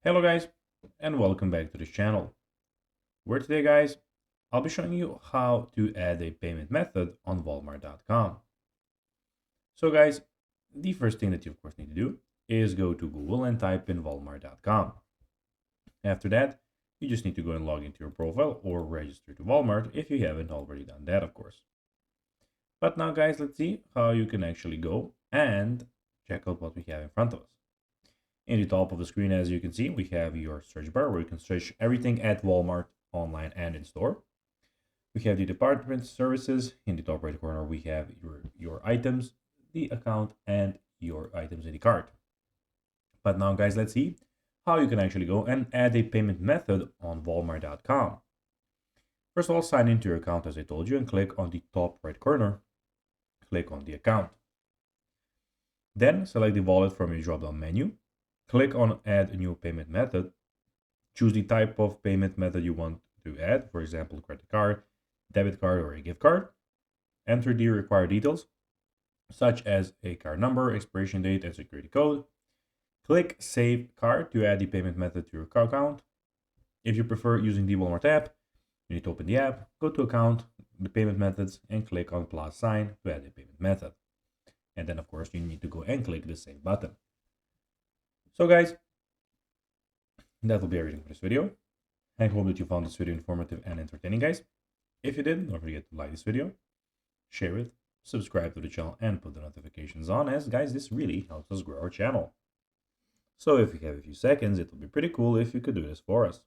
Hello guys, and welcome back to this channel, where today guys, I'll be showing you how to add a payment method on Walmart.com. So guys, the first thing that you of course need to do is go to Google and type in Walmart.com. After that, you just need to go and log into your profile or register to Walmart if you haven't already done that, of course. But now guys, let's see how you can actually go and check out what we have in front of us. In the top of the screen, as you can see, we have your search bar where you can search everything at Walmart online and in store. We have the department services. In the top right corner, we have your items, the account, and your items in the cart. But now, guys, let's see how you can actually go and add a payment method on Walmart.com. First of all, sign into your account as I told you and click on the top right corner. Click on the account. Then select the wallet from your drop-down menu. Click on Add a new payment method. Choose the type of payment method you want to add, for example, credit card, debit card, or a gift card. Enter the required details, such as a card number, expiration date, and security code. Click Save Card to add the payment method to your account. If you prefer using the Walmart app, you need to open the app, go to Account, the payment methods, and click on plus sign to add the payment method. And then, of course, you need to go and click the Save button. So guys, that will be everything for this video. I hope that you found this video informative and entertaining, guys. If you did, don't forget to like this video, share it, subscribe to the channel, and put the notifications on, as guys, this really helps us grow our channel. So if you have a few seconds, it would be pretty cool if you could do this for us.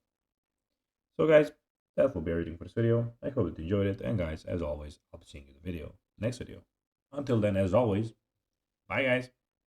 So guys, that will be everything for this video. I hope that you enjoyed it, and guys, as always, I'll be seeing you in the next video. Until then, as always, bye guys.